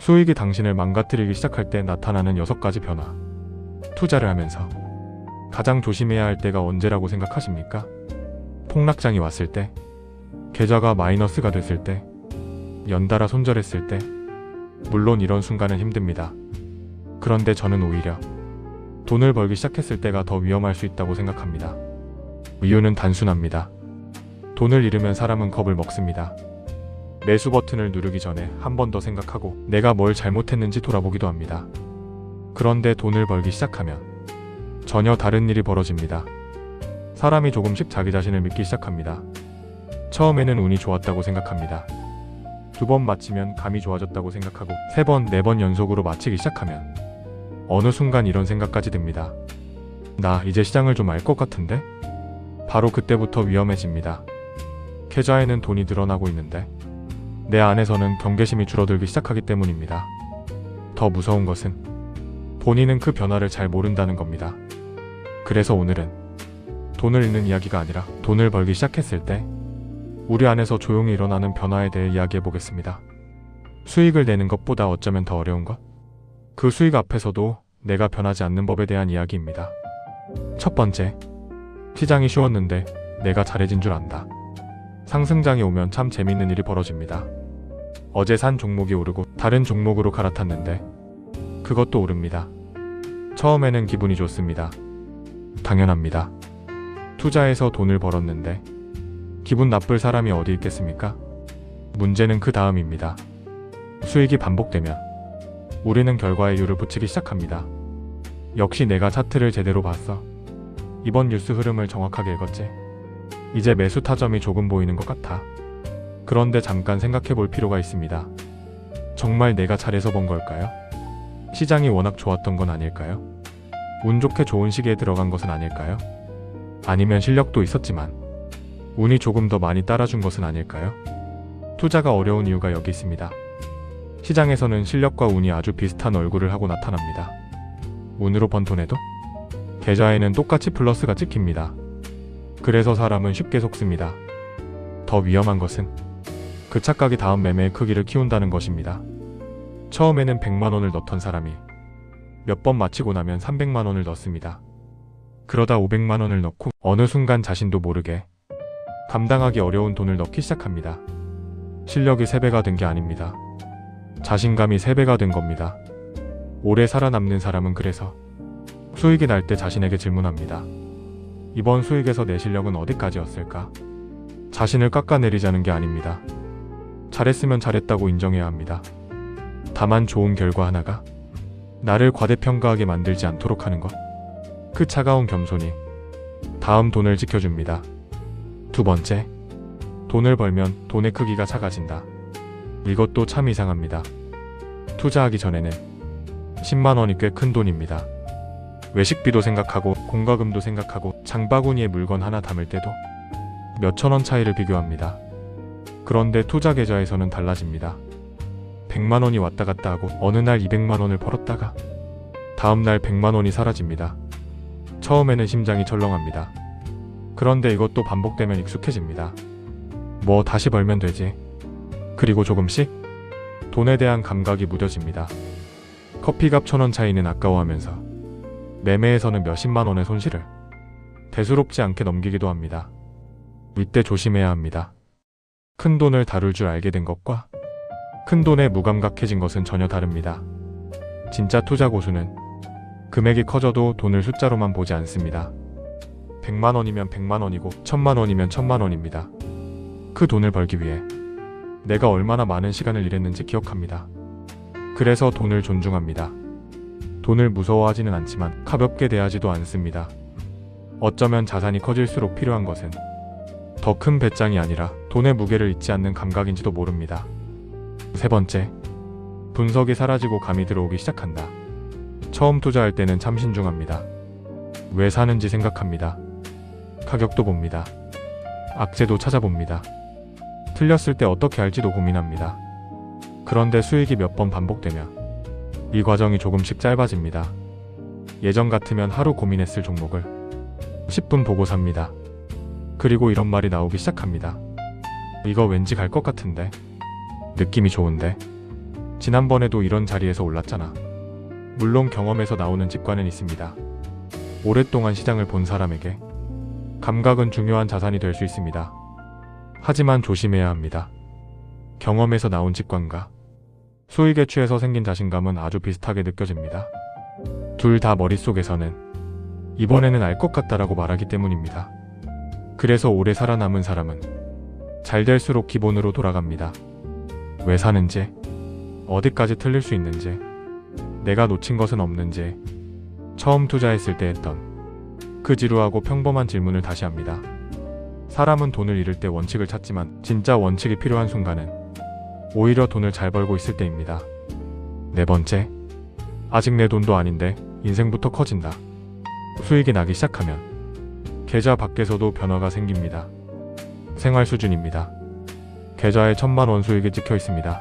수익이 당신을 망가뜨리기 시작할 때 나타나는 6가지 변화. 투자를 하면서 가장 조심해야 할 때가 언제라고 생각하십니까? 폭락장이 왔을 때, 계좌가 마이너스가 됐을 때, 연달아 손절했을 때. 물론 이런 순간은 힘듭니다. 그런데 저는 오히려 돈을 벌기 시작했을 때가 더 위험할 수 있다고 생각합니다. 이유는 단순합니다. 돈을 잃으면 사람은 겁을 먹습니다. 매수 버튼을 누르기 전에 한 번 더 생각하고 내가 뭘 잘못했는지 돌아보기도 합니다. 그런데 돈을 벌기 시작하면 전혀 다른 일이 벌어집니다. 사람이 조금씩 자기 자신을 믿기 시작합니다. 처음에는 운이 좋았다고 생각합니다. 2번 맞히면 감이 좋아졌다고 생각하고 3번, 4번 연속으로 맞히기 시작하면 어느 순간 이런 생각까지 듭니다. 나 이제 시장을 좀 알 것 같은데? 바로 그때부터 위험해집니다. 계좌에는 돈이 늘어나고 있는데 내 안에서는 경계심이 줄어들기 시작하기 때문입니다. 더 무서운 것은 본인은 그 변화를 잘 모른다는 겁니다. 그래서 오늘은 돈을 잃는 이야기가 아니라 돈을 벌기 시작했을 때 우리 안에서 조용히 일어나는 변화에 대해 이야기해 보겠습니다. 수익을 내는 것보다 어쩌면 더 어려운 것? 그 수익 앞에서도 내가 변하지 않는 법에 대한 이야기입니다. 첫 번째, 시장이 쉬웠는데 내가 잘해진 줄 안다. 상승장이 오면 참 재밌는 일이 벌어집니다. 어제 산 종목이 오르고 다른 종목으로 갈아탔는데 그것도 오릅니다. 처음에는 기분이 좋습니다. 당연합니다. 투자해서 돈을 벌었는데 기분 나쁠 사람이 어디 있겠습니까? 문제는 그 다음입니다. 수익이 반복되면 우리는 결과의 유를 붙이기 시작합니다. 역시 내가 차트를 제대로 봤어. 이번 뉴스 흐름을 정확하게 읽었지. 이제 매수 타점이 조금 보이는 것 같아. 그런데 잠깐 생각해 볼 필요가 있습니다. 정말 내가 잘해서 번 걸까요? 시장이 워낙 좋았던 건 아닐까요? 운 좋게 좋은 시기에 들어간 것은 아닐까요? 아니면 실력도 있었지만 운이 조금 더 많이 따라준 것은 아닐까요? 투자가 어려운 이유가 여기 있습니다. 시장에서는 실력과 운이 아주 비슷한 얼굴을 하고 나타납니다. 운으로 번 돈에도 계좌에는 똑같이 플러스가 찍힙니다. 그래서 사람은 쉽게 속습니다. 더 위험한 것은 그 착각이 다음 매매의 크기를 키운다는 것입니다. 처음에는 100만 원을 넣던 사람이 몇 번 맞히고 나면 300만 원을 넣습니다. 그러다 500만 원을 넣고 어느 순간 자신도 모르게 감당하기 어려운 돈을 넣기 시작합니다. 실력이 3배가 된 게 아닙니다. 자신감이 3배가 된 겁니다. 오래 살아남는 사람은 그래서 수익이 날 때 자신에게 질문합니다. 이번 수익에서 내 실력은 어디까지였을까? 자신을 깎아내리자는 게 아닙니다. 잘했으면 잘했다고 인정해야 합니다. 다만 좋은 결과 하나가 나를 과대평가하게 만들지 않도록 하는 것. 그 차가운 겸손이 다음 돈을 지켜줍니다. 두 번째, 돈을 벌면 돈의 크기가 작아진다. 이것도 참 이상합니다. 투자하기 전에는 10만 원이 꽤 큰 돈입니다. 외식비도 생각하고 공과금도 생각하고 장바구니에 물건 하나 담을 때도 몇천 원 차이를 비교합니다. 그런데 투자 계좌에서는 달라집니다. 100만 원이 왔다 갔다 하고 어느 날 200만 원을 벌었다가 다음 날 100만 원이 사라집니다. 처음에는 심장이 철렁합니다. 그런데 이것도 반복되면 익숙해집니다. 뭐 다시 벌면 되지. 그리고 조금씩 돈에 대한 감각이 무뎌집니다. 커피값 1,000원 차이는 아까워하면서 매매에서는 몇십만 원의 손실을 대수롭지 않게 넘기기도 합니다. 이때 조심해야 합니다. 큰 돈을 다룰 줄 알게 된 것과 큰 돈에 무감각해진 것은 전혀 다릅니다. 진짜 투자 고수는 금액이 커져도 돈을 숫자로만 보지 않습니다. 100만 원이면 100만 원이고 1000만 원이면 1000만 원입니다. 그 돈을 벌기 위해 내가 얼마나 많은 시간을 일했는지 기억합니다. 그래서 돈을 존중합니다. 돈을 무서워하지는 않지만 가볍게 대하지도 않습니다. 어쩌면 자산이 커질수록 필요한 것은 더 큰 배짱이 아니라 돈의 무게를 잊지 않는 감각인지도 모릅니다. 세 번째, 분석이 사라지고 감이 들어오기 시작한다. 처음 투자할 때는 참 신중합니다. 왜 사는지 생각합니다. 가격도 봅니다. 악재도 찾아봅니다. 틀렸을 때 어떻게 할지도 고민합니다. 그런데 수익이 몇 번 반복되면 이 과정이 조금씩 짧아집니다. 예전 같으면 하루 고민했을 종목을 10분 보고 삽니다. 그리고 이런 말이 나오기 시작합니다. 이거 왠지 갈 것 같은데? 느낌이 좋은데? 지난번에도 이런 자리에서 올랐잖아. 물론 경험에서 나오는 직관은 있습니다. 오랫동안 시장을 본 사람에게 감각은 중요한 자산이 될 수 있습니다. 하지만 조심해야 합니다. 경험에서 나온 직관과 수익에 취해서 생긴 자신감은 아주 비슷하게 느껴집니다. 둘 다 머릿속에서는 이번에는 알 것 같다라고 말하기 때문입니다. 그래서 오래 살아남은 사람은 잘 될수록 기본으로 돌아갑니다. 왜 사는지, 어디까지 틀릴 수 있는지, 내가 놓친 것은 없는지, 처음 투자했을 때 했던 그 지루하고 평범한 질문을 다시 합니다. 사람은 돈을 잃을 때 원칙을 찾지만 진짜 원칙이 필요한 순간은 오히려 돈을 잘 벌고 있을 때입니다. 네 번째, 아직 내 돈도 아닌데 인생부터 커진다. 수익이 나기 시작하면 계좌 밖에서도 변화가 생깁니다. 생활 수준입니다. 계좌에 1000만원 수익이 찍혀 있습니다.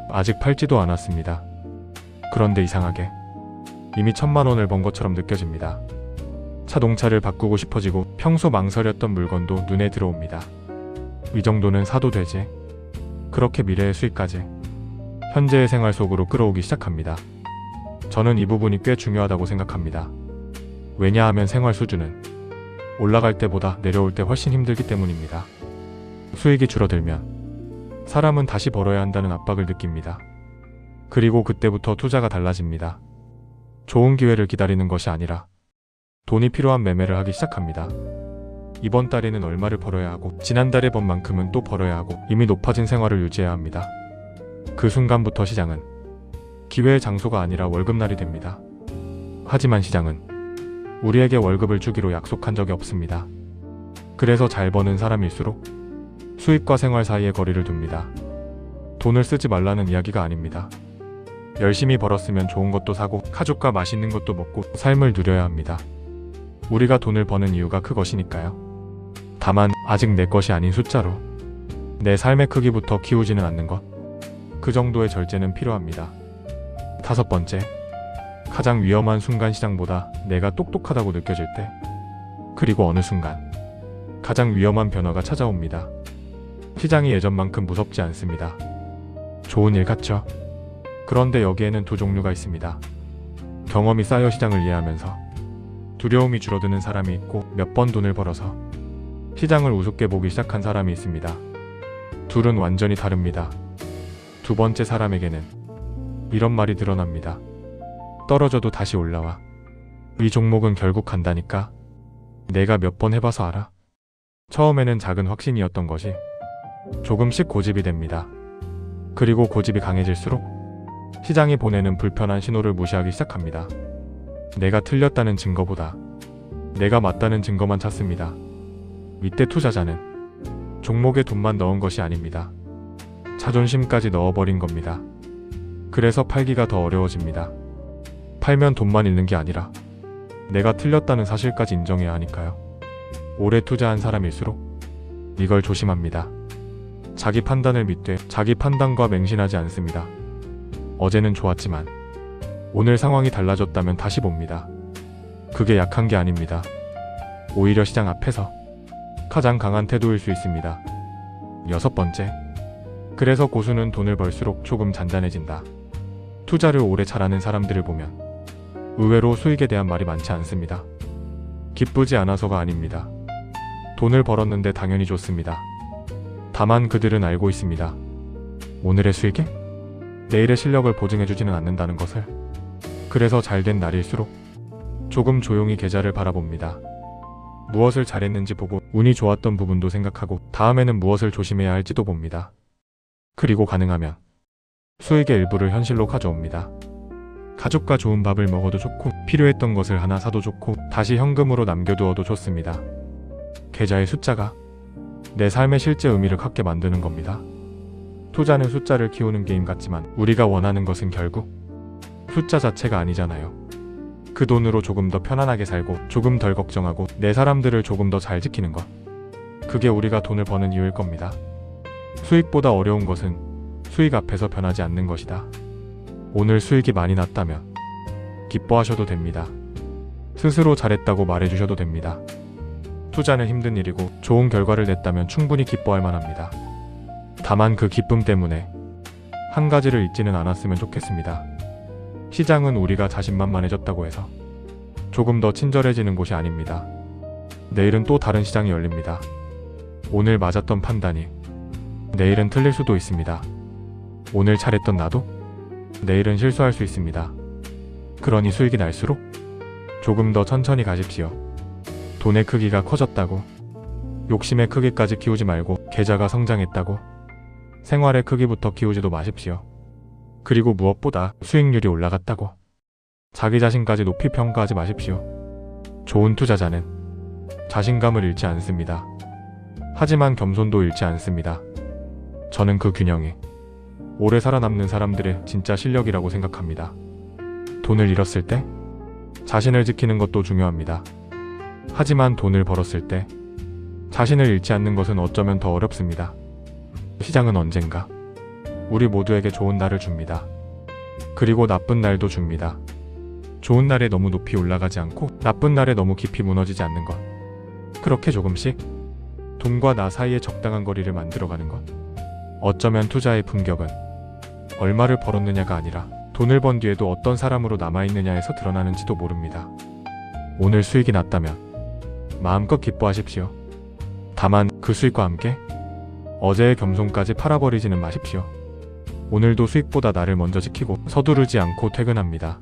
아직 팔지도 않았습니다. 그런데 이상하게 이미 1000만원을 번 것처럼 느껴집니다. 자동차를 바꾸고 싶어지고 평소 망설였던 물건도 눈에 들어옵니다. 이 정도는 사도 되지. 그렇게 미래의 수익까지 현재의 생활 속으로 끌어오기 시작합니다. 저는 이 부분이 꽤 중요하다고 생각합니다. 왜냐하면 생활 수준은 올라갈 때보다 내려올 때 훨씬 힘들기 때문입니다. 수익이 줄어들면 사람은 다시 벌어야 한다는 압박을 느낍니다. 그리고 그때부터 투자가 달라집니다. 좋은 기회를 기다리는 것이 아니라 돈이 필요한 매매를 하기 시작합니다. 이번 달에는 얼마를 벌어야 하고 지난달에 번 만큼은 또 벌어야 하고 이미 높아진 생활을 유지해야 합니다. 그 순간부터 시장은 기회의 장소가 아니라 월급날이 됩니다. 하지만 시장은 우리에게 월급을 주기로 약속한 적이 없습니다. 그래서 잘 버는 사람일수록 수익과 생활 사이에 거리를 둡니다. 돈을 쓰지 말라는 이야기가 아닙니다. 열심히 벌었으면 좋은 것도 사고 가족과 맛있는 것도 먹고 삶을 누려야 합니다. 우리가 돈을 버는 이유가 그것이니까요. 다만 아직 내 것이 아닌 숫자로 내 삶의 크기부터 키우지는 않는 것. 그 정도의 절제는 필요합니다. 다섯 번째, 가장 위험한 순간 시장보다 내가 똑똑하다고 느껴질 때, 그리고 어느 순간 가장 위험한 변화가 찾아옵니다. 시장이 예전만큼 무섭지 않습니다. 좋은 일 같죠? 그런데 여기에는 두 종류가 있습니다. 경험이 쌓여 시장을 이해하면서 두려움이 줄어드는 사람이 있고 몇 번 돈을 벌어서 시장을 우습게 보기 시작한 사람이 있습니다. 둘은 완전히 다릅니다. 두 번째 사람에게는 이런 말이 드러납니다. 떨어져도 다시 올라와. 이 종목은 결국 간다니까. 내가 몇 번 해봐서 알아. 처음에는 작은 확신이었던 것이 조금씩 고집이 됩니다. 그리고 고집이 강해질수록 시장이 보내는 불편한 신호를 무시하기 시작합니다. 내가 틀렸다는 증거보다 내가 맞다는 증거만 찾습니다. 이때 투자자는 종목에 돈만 넣은 것이 아닙니다. 자존심까지 넣어버린 겁니다. 그래서 팔기가 더 어려워집니다. 팔면 돈만 잃는 게 아니라 내가 틀렸다는 사실까지 인정해야 하니까요. 오래 투자한 사람일수록 이걸 조심합니다. 자기 판단을 믿되 자기 판단과 맹신하지 않습니다. 어제는 좋았지만 오늘 상황이 달라졌다면 다시 봅니다. 그게 약한 게 아닙니다. 오히려 시장 앞에서 가장 강한 태도일 수 있습니다. 여섯 번째, 그래서 고수는 돈을 벌수록 조금 잔잔해진다. 투자를 오래 잘하는 사람들을 보면 의외로 수익에 대한 말이 많지 않습니다. 기쁘지 않아서가 아닙니다. 돈을 벌었는데 당연히 좋습니다. 다만 그들은 알고 있습니다. 오늘의 수익이 내일의 실력을 보증해주지는 않는다는 것을. 그래서 잘된 날일수록 조금 조용히 계좌를 바라봅니다. 무엇을 잘했는지 보고 운이 좋았던 부분도 생각하고 다음에는 무엇을 조심해야 할지도 봅니다. 그리고 가능하면 수익의 일부를 현실로 가져옵니다. 가족과 좋은 밥을 먹어도 좋고 필요했던 것을 하나 사도 좋고 다시 현금으로 남겨두어도 좋습니다. 계좌의 숫자가 내 삶의 실제 의미를 갖게 만드는 겁니다. 투자는 숫자를 키우는 게임 같지만 우리가 원하는 것은 결국 숫자 자체가 아니잖아요. 그 돈으로 조금 더 편안하게 살고 조금 덜 걱정하고 내 사람들을 조금 더 잘 지키는 것. 그게 우리가 돈을 버는 이유일 겁니다. 수익보다 어려운 것은 수익 앞에서 변하지 않는 것이다. 오늘 수익이 많이 났다면 기뻐하셔도 됩니다. 스스로 잘했다고 말해주셔도 됩니다. 투자는 힘든 일이고 좋은 결과를 냈다면 충분히 기뻐할 만합니다. 다만 그 기쁨 때문에 한 가지를 잊지는 않았으면 좋겠습니다. 시장은 우리가 자신만만해졌다고 해서 조금 더 친절해지는 곳이 아닙니다. 내일은 또 다른 시장이 열립니다. 오늘 맞았던 판단이 내일은 틀릴 수도 있습니다. 오늘 잘했던 나도 내일은 실수할 수 있습니다. 그러니 수익이 날수록 조금 더 천천히 가십시오. 돈의 크기가 커졌다고 욕심의 크기까지 키우지 말고, 계좌가 성장했다고 생활의 크기부터 키우지도 마십시오. 그리고 무엇보다 수익률이 올라갔다고 자기 자신까지 높이 평가하지 마십시오. 좋은 투자자는 자신감을 잃지 않습니다. 하지만 겸손도 잃지 않습니다. 저는 그 균형이 오래 살아남는 사람들의 진짜 실력이라고 생각합니다. 돈을 잃었을 때 자신을 지키는 것도 중요합니다. 하지만 돈을 벌었을 때 자신을 잃지 않는 것은 어쩌면 더 어렵습니다. 시장은 언젠가 우리 모두에게 좋은 날을 줍니다. 그리고 나쁜 날도 줍니다. 좋은 날에 너무 높이 올라가지 않고 나쁜 날에 너무 깊이 무너지지 않는 것. 그렇게 조금씩 돈과 나 사이에 적당한 거리를 만들어가는 것. 어쩌면 투자의 품격은 얼마를 벌었느냐가 아니라 돈을 번 뒤에도 어떤 사람으로 남아있느냐에서 드러나는지도 모릅니다. 오늘 수익이 났다면 마음껏 기뻐하십시오. 다만 그 수익과 함께 어제의 겸손까지 팔아버리지는 마십시오. 오늘도 수익보다 나를 먼저 지키고 서두르지 않고 퇴근합니다.